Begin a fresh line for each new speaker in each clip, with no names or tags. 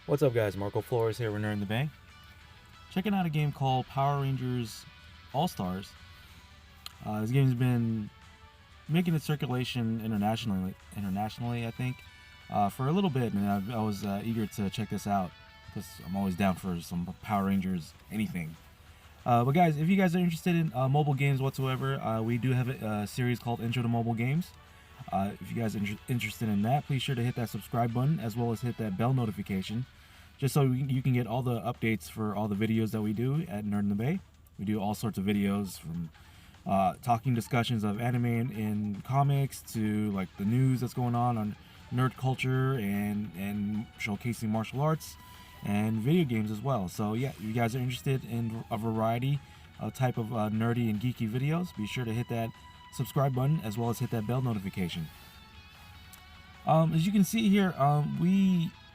What's up, guys? Marco Flores here with Nerd in the Bank. Checking out a game called Power Rangers All Stars. This game's been making its circulation internationally, I think, for a little bit, and I was eager to check this out because I'm always down for some Power Rangers anything. But guys, if you guys are interested in mobile games whatsoever, we do have a series called Intro to Mobile Games. If you guys are interested in that, please sure to hit that subscribe button as well as hit that bell notification, just so you can get all the updates for all the videos that we do at Nerd in the Bay. We do all sorts of videos from talking discussions of anime and comics to like the news that's going on nerd culture and showcasing martial arts and video games as well. So yeah, if you guys are interested in a variety of type of nerdy and geeky videos, be sure to hit that subscribe button as well as hit that bell notification. As you can see here,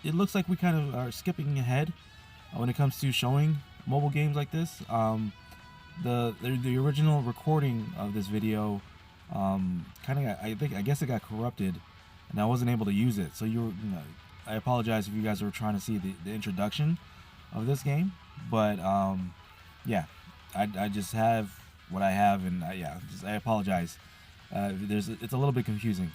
it looks like we kind of are skipping ahead when it comes to showing mobile games like this. The original recording of this video I guess it got corrupted, and I wasn't able to use it. So I apologize if you guys are trying to see the introduction of this game, but yeah, I just have what I have, and I apologize. It's a little bit confusing.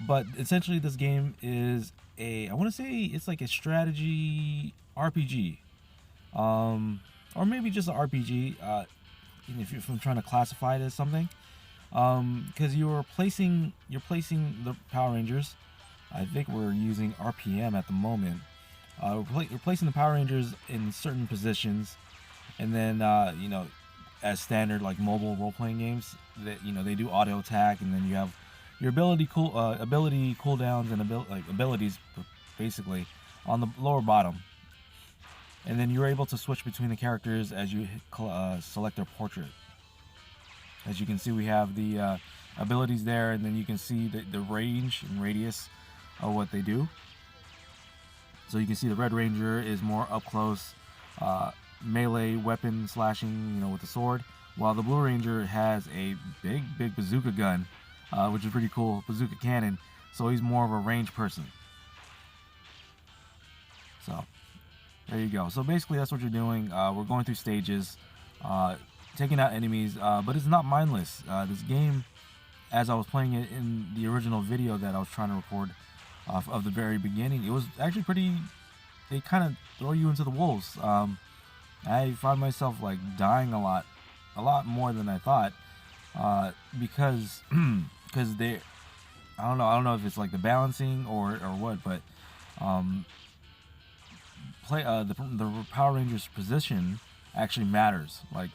But essentially, this game is I want to say it's like a strategy RPG, or maybe just an RPG. If I'm trying to classify it as something, because you're placing the Power Rangers. I think we're using RPM at the moment. We're placing the Power Rangers in certain positions, and then as standard like mobile role-playing games, that they do auto attack, and then you have your ability cooldowns and abilities basically on the lower bottom, and then you're able to switch between the characters as you select their portrait. As you can see, we have the abilities there, and then you can see the range and radius of what they do. So you can see the Red Ranger is more up close, melee weapon slashing, with the sword, while the Blue Ranger has a big bazooka gun, which is pretty cool, bazooka cannon. So he's more of a range person. So there you go. So basically, that's what you're doing. We're going through stages, taking out enemies, but it's not mindless. This game, as I was playing it in the original video that I was trying to record of the very beginning, it was actually pretty. They kind of throw you into the wolves. I found myself like dying a lot more than I thought, because they, I don't know if it's like the balancing or what, but the Power Rangers position actually matters. Like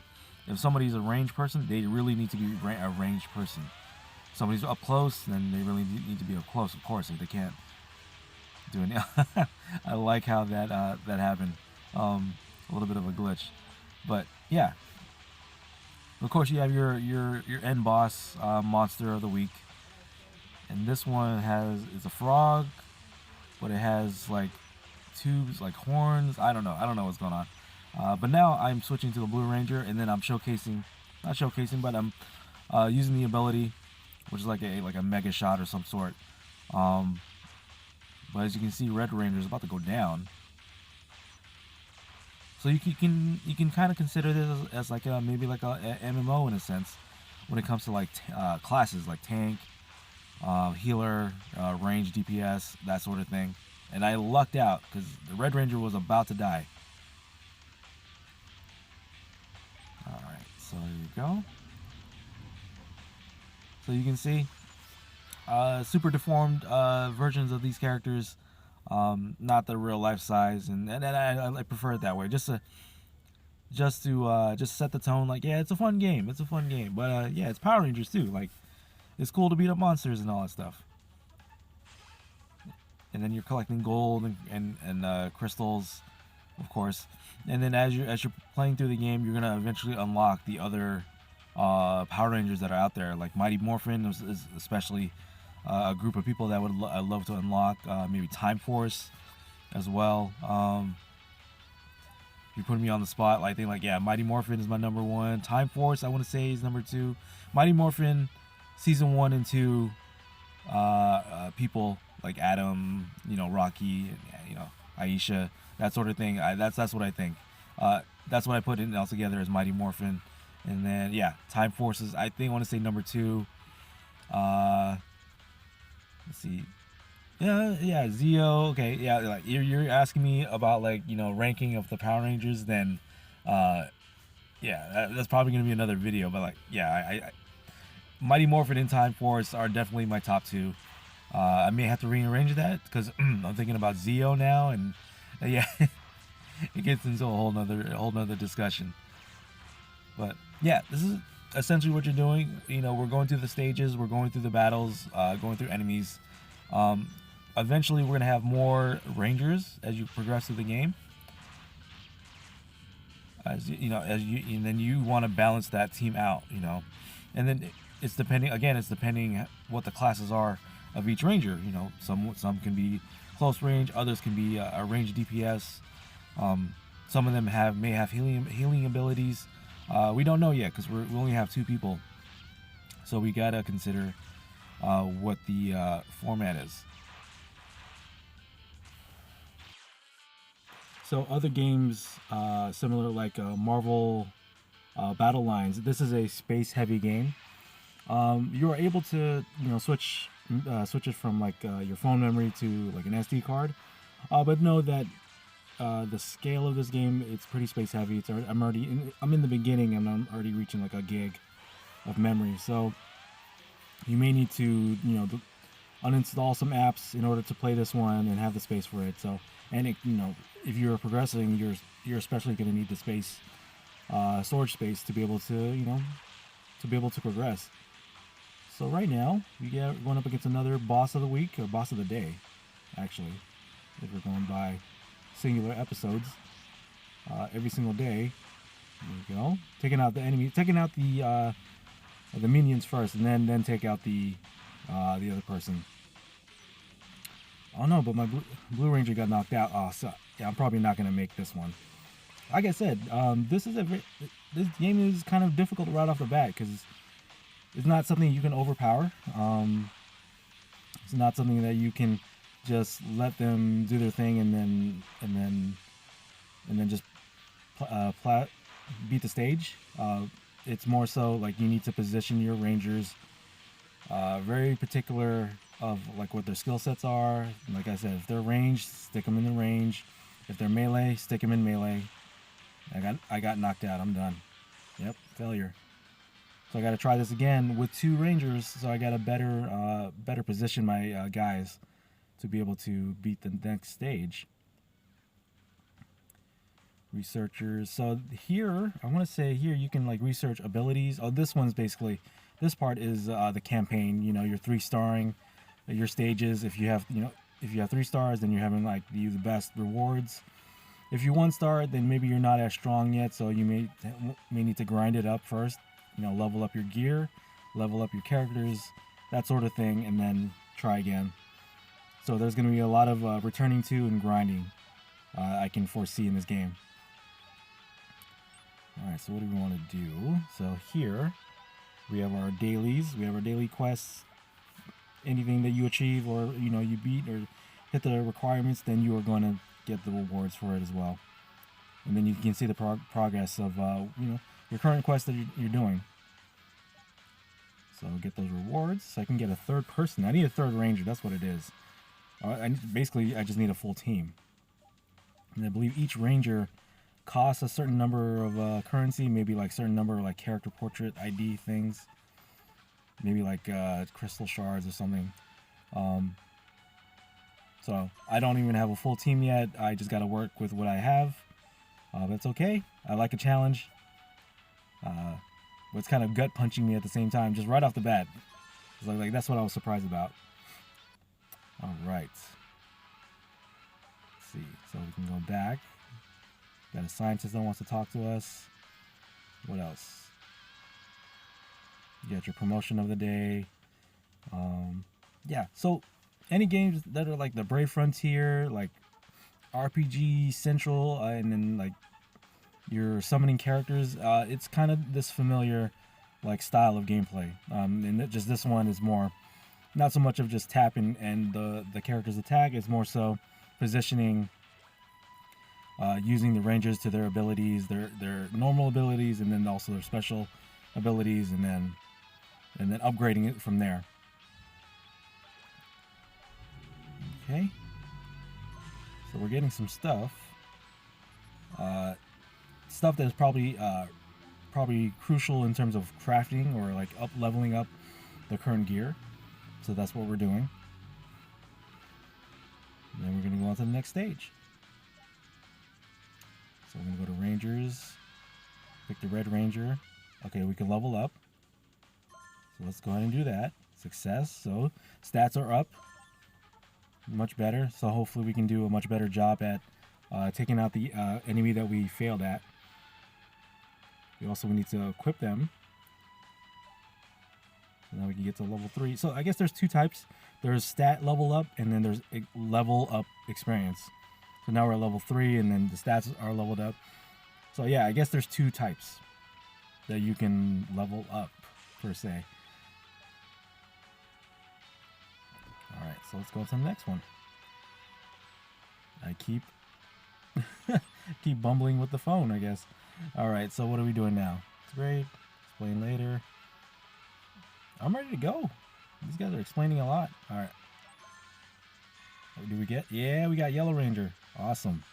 if somebody's a ranged person, they really need to be a ranged person. If somebody's up close, then they really need to be up close, of course, if they can't do it. I like how that happened. A little bit of a glitch, but yeah. Of course, you have your end boss monster of the week, and this one is a frog, but it has like tubes, like horns. I don't know what's going on. But now I'm switching to the Blue Ranger, and then I'm not showcasing, but I'm using the ability, which is like a mega shot or some sort. But as you can see, Red Ranger is about to go down. So you can kind of consider this as like maybe like a MMO in a sense, when it comes to like classes like tank, healer, range, DPS, that sort of thing. And I lucked out because the Red Ranger was about to die. All right, so here you go. So you can see super deformed versions of these characters, not the real life size, and I prefer it that way, just to set the tone. Like, yeah, it's a fun game, but yeah, it's Power Rangers too. Like, it's cool to beat up monsters and all that stuff. And then you're collecting gold and crystals, of course. And then as you're playing through the game, you're gonna eventually unlock the other Power Rangers that are out there. Like Mighty Morphin is especially a group of people that I'd love to unlock. Maybe Time Force as well. You're putting me on the spot. Like, yeah, Mighty Morphin is my number one. Time Force, I want to say, is number two. Mighty Morphin, season 1 and 2, people like Adam, Rocky, Aisha, that sort of thing. That's what I think. That's what I put in all together as Mighty Morphin. And then yeah, Time Forces. I think I want to say number 2. Let's see. Yeah, Zeo. Okay, yeah. Like you're asking me about like ranking of the Power Rangers, then yeah, that's probably gonna be another video. But like yeah, I Mighty Morphin and Time Force are definitely my top 2. I may have to rearrange that because I'm thinking about Zeo now, and yeah, it gets into a whole nother discussion. But yeah, this is essentially what you're doing. We're going through the stages, we're going through the battles, going through enemies. Um, Eventually, we're gonna have more Rangers as you progress through the game. And then you want to balance that team out. And then it's depending what the classes are of each Ranger. Some can be close range, others can be a range DPS. Some of them may have healing abilities. We don't know yet because we only have 2 people, so we gotta consider what the format is. So other games similar like Marvel Battle Lines. This is a space-heavy game. You are able to switch it from like your phone memory to like an SD card, but know that the scale of this game, it's pretty space-heavy. I'm in the beginning and I'm already reaching like a gig of memory. So you may need to uninstall some apps in order to play this one and have the space for it. So if you're progressing, you're especially going to need the space, storage space to be able to progress. So right now we get going up against another boss of the week, or boss of the day, actually, if we're going by singular episodes. Every single day. There we go. Taking out the enemy, taking out the minions first, and then take out the other person. Oh no, but my Blue Ranger got knocked out. Oh, so yeah, I'm probably not gonna make this one. Like I said, this game is kind of difficult right off the bat because it's not something you can overpower. It's not something that you can just let them do their thing and then just beat the stage. It's more so like you need to position your Rangers very particular of like what their skill sets are. Like I said, if they're ranged, stick them in the range. If they're melee, stick them in melee. I got knocked out. I'm done. Yep, failure. So I got to try this again with 2 Rangers. So I got to better position my guys to be able to beat the next stage. Researchers. So here, I want to say here you can like research abilities. Oh, this part is the campaign. You're 3-starring your stages. If you have 3 stars, then you're having like the best rewards. If you're 1-star, then maybe you're not as strong yet, so you may need to grind it up first. Level up your gear, level up your characters, that sort of thing, and then try again. So there's going to be a lot of returning to and grinding I can foresee in this game. Alright, so what do we want to do? So here we have our dailies, we have our daily quests. Anything that you achieve or you beat or hit the requirements, then you are going to get the rewards for it as well. And then you can see the progress of your current quest that you're doing. So get those rewards. So I can get a 3rd person. I need a 3rd Ranger. That's what it is. Basically, I just need a full team. And I believe each Ranger costs a certain number of currency, maybe like certain number of like character portrait ID things. Maybe like crystal shards or something. So I don't even have a full team yet. I just got to work with what I have. That's okay. I like a challenge. But it's kind of gut punching me at the same time, just right off the bat. It's like that's what I was surprised about. All right. Let's see. So we can go back. Got a scientist that wants to talk to us. What else? You got your promotion of the day. Yeah, so any games that are like the Brave Frontier, like RPG Central, and then like you're summoning characters, it's kind of this familiar like style of gameplay. And just this one is more, not so much of just tapping and the character's attack, it's more so positioning using the Rangers to their abilities, their normal abilities, and then also their special abilities, and then upgrading it from there. Okay, so we're getting some stuff. Stuff that is probably crucial in terms of crafting or like leveling up the current gear. So that's what we're doing. And then we're going to go on to the next stage. So we're going to go to Rangers, pick the Red Ranger. Okay, we can level up. So let's go ahead and do that. Success. So stats are up. Much better. So hopefully we can do a much better job at taking out the enemy that we failed at. We also need to equip them. And then we can get to level 3. So I guess there's two types. There's stat level up, and then there's level up experience. So now we're at level 3, and then the stats are leveled up. So yeah, I guess there's two types that you can level up, per se. Alright, so let's go to the next one. I keep bumbling with the phone, I guess. Alright, so what are we doing now? It's great. Explain later. I'm ready to go. These guys are explaining a lot. Alright. What do we get? Yeah, we got Yellow Ranger. Awesome.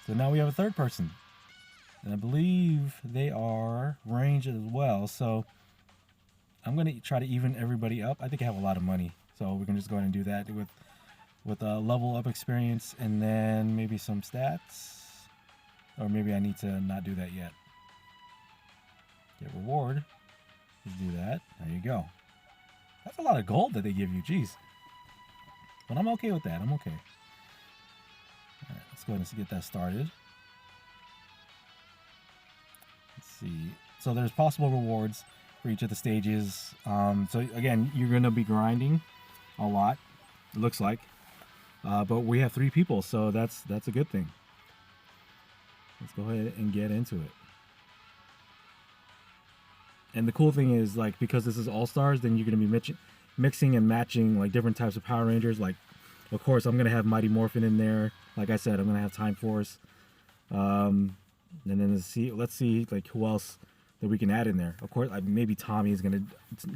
So now we have a third person. And I believe they are ranged as well. So I'm going to try to even everybody up. I think I have a lot of money. So we can just go ahead and do that with a level up experience and then maybe some stats. Or maybe I need to not do that yet. Get reward. Let's do that. There you go. That's a lot of gold that they give you. Jeez. But I'm okay with that. I'm okay. Alright, let's go ahead and get that started. Let's see. So there's possible rewards for each of the stages. So again, you're going to be grinding a lot. It looks like. But we have 3 people, so that's a good thing. Let's go ahead and get into it. And the cool thing is, like, because this is All-Stars, then you're going to be mixing and matching, like, different types of Power Rangers. Like, of course, I'm going to have Mighty Morphin in there. Like I said, I'm going to have Time Force. And then let's see, like, who else that we can add in there. Of course, maybe Tommy is going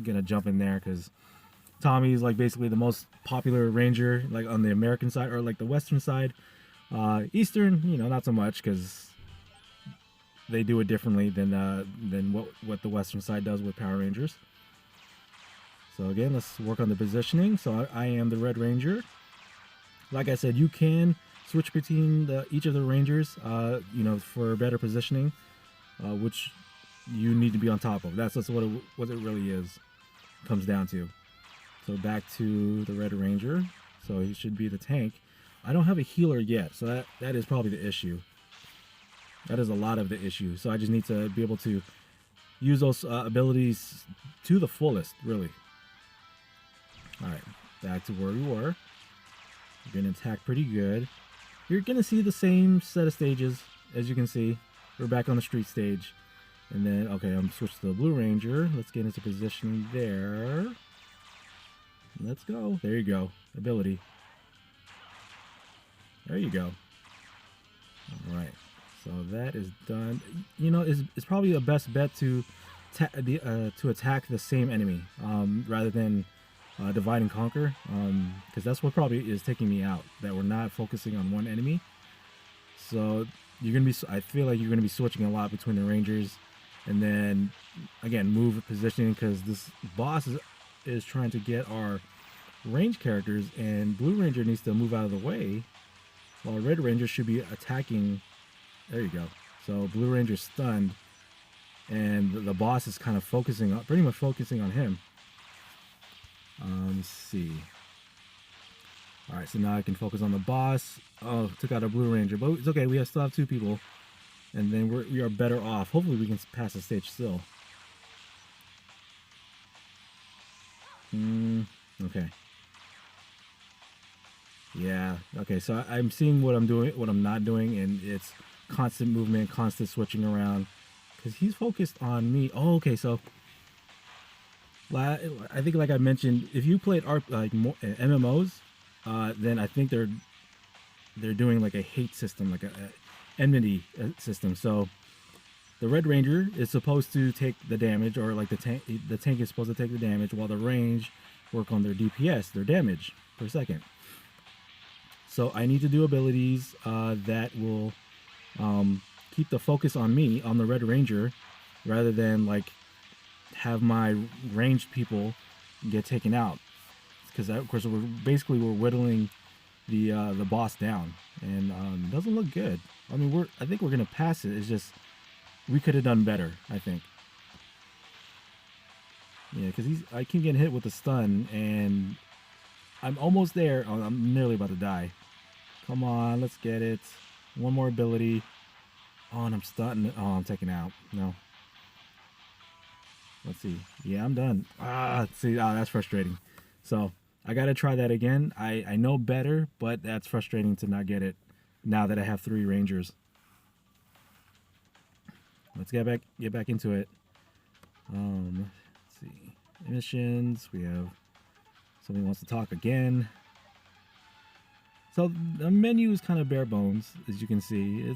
to jump in there, because Tommy is, like, basically the most popular Ranger, like, on the American side, or, like, the Western side. Eastern, you know, not so much, because they do it differently than what the Western side does with Power Rangers. So again, let's work on the positioning. So I am the Red Ranger. Like I said, you can switch between each of the Rangers, you know, for better positioning, which you need to be on top of. That's what it really is, comes down to. So back to the Red Ranger. So he should be the tank. I don't have a healer yet, so that is probably the issue. That is a lot of the issue. So I just need to be able to use those abilities to the fullest, really. Alright, back to where we were. We're going to attack pretty good. You're going to see the same set of stages, as you can see. We're back on the street stage. And then, okay, I'm switched to the Blue Ranger. Let's get into positioning there. Let's go. There you go. Ability. There you go. Alright. So that is done. You know, it's probably the best bet to attack the same enemy rather than divide and conquer, because that's what probably is taking me out. That we're not focusing on one enemy. So you're gonna be. I feel like you're gonna be switching a lot between the Rangers, and then again move positioning, because this boss is trying to get our range characters, and Blue Ranger needs to move out of the way, while Red Ranger should be attacking. There you go. So Blue Ranger's stunned, and the boss is kind of pretty much focusing on him. Let's see. All right, so now I can focus on the boss. Oh, took out a Blue Ranger, but it's okay. We still have 2 people, and then we are better off. Hopefully, we can pass the stage still. Okay. Yeah. Okay. So I'm seeing what I'm doing, what I'm not doing, and it's constant movement, constant switching around, because he's focused on me. Oh, okay. So I think, like I mentioned, if you played MMOs, then I think they're doing like a hate system, like a enmity system. So the Red Ranger is supposed to take the damage, or like the tank is supposed to take the damage, while the range work on their DPS, their damage per second. So I need to do abilities that will keep the focus on me, on the Red Ranger, rather than like have my ranged people get taken out. Because of course we're whittling the boss down, and it doesn't look good. I mean, I think we're gonna pass it. It's just we could have done better, I think. Yeah, because I keep getting hit with the stun, and I'm almost there. Oh, I'm nearly about to die. Come on, let's get it. One more ability. Oh, and I'm stunned. Oh, I'm taken out. No. Let's see. Yeah, I'm done. See, that's frustrating. So I gotta try that again. I know better, but that's frustrating to not get it now that I have 3 Rangers. Let's get back into it. Let's see. Missions. We have somebody wants to talk again. So the menu is kind of bare bones, as you can see.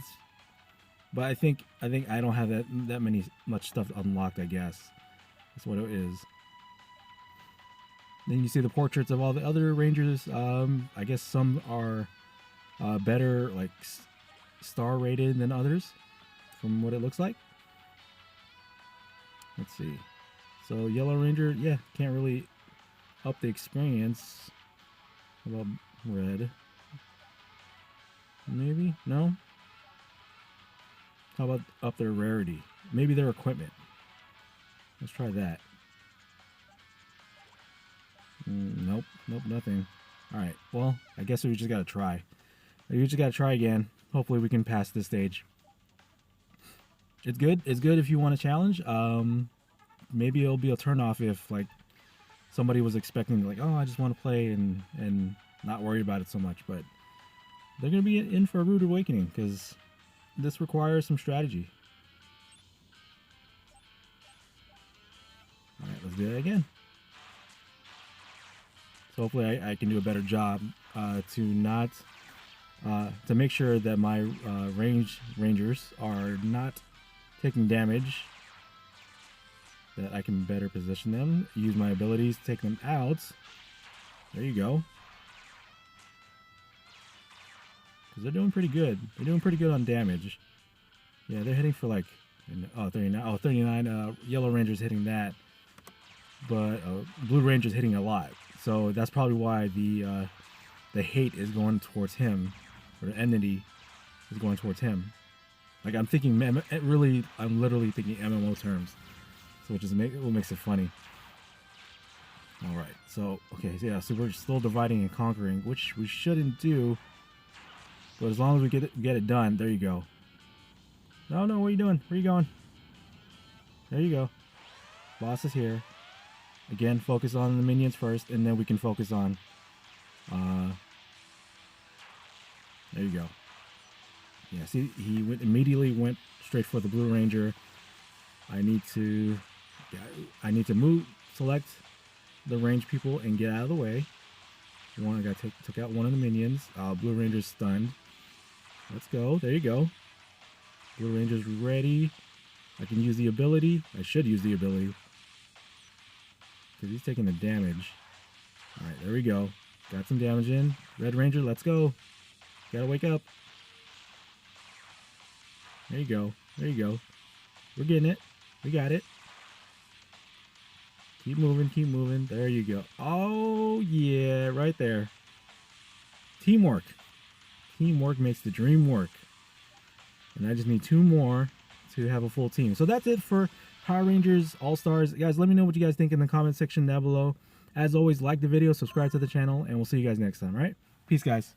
But I think I don't have that much stuff unlocked, I guess. That's what it is. Then you see the portraits of all the other Rangers. I guess some are better, like star rated than others, from what it looks like. Let's see. So Yellow Ranger, yeah, can't really up the experience. How about Red? Maybe? No? How about up their rarity? Maybe their equipment. Let's try that. Nope, nothing. Alright, well, I guess we just gotta try. We just gotta try again. Hopefully we can pass this stage. It's good if you want a challenge. Maybe it'll be a turnoff if like somebody was expecting like, oh, I just want to play and not worry about it so much. But they're gonna be in for a rude awakening, because this requires some strategy. All right, let's do it again. So hopefully I can do a better job to make sure that my rangers are not taking damage, that I can better position them, use my abilities to take them out. There you go. Because they're doing pretty good. They're doing pretty good on damage. Yeah, they're hitting for like, 39. Oh, 39. Yellow Ranger's hitting that. But Blue Ranger's hitting a lot. So that's probably why the hate is going towards him, or the enmity is going towards him. Like I'm literally thinking MMO terms, so what makes it funny. All right, so okay, so yeah, so we're still dividing and conquering, which we shouldn't do, but as long as we get it done. There you go. No, what are you doing? Where are you going? There you go. Boss is here. Again, focus on the minions first, and then we can focus on. There you go. Yeah, see, he immediately went straight for the Blue Ranger. I need to select the range people and get out of the way. I took out one of the minions. Blue Ranger's stunned. Let's go. There you go. Blue Ranger's ready. I can use the ability. I should use the ability, because he's taking the damage. All right, there we go. Got some damage in. Red Ranger, let's go. Gotta wake up. There you go. There you go. We're getting it. We got it. Keep moving, keep moving. There you go. Oh, yeah, right there. Teamwork. Teamwork makes the dream work. And I just need 2 more to have a full team. So that's it for Power Rangers All-Stars. Guys, let me know what you guys think in the comment section down below. As always, like the video, subscribe to the channel, and we'll see you guys next time, all right? Peace, guys.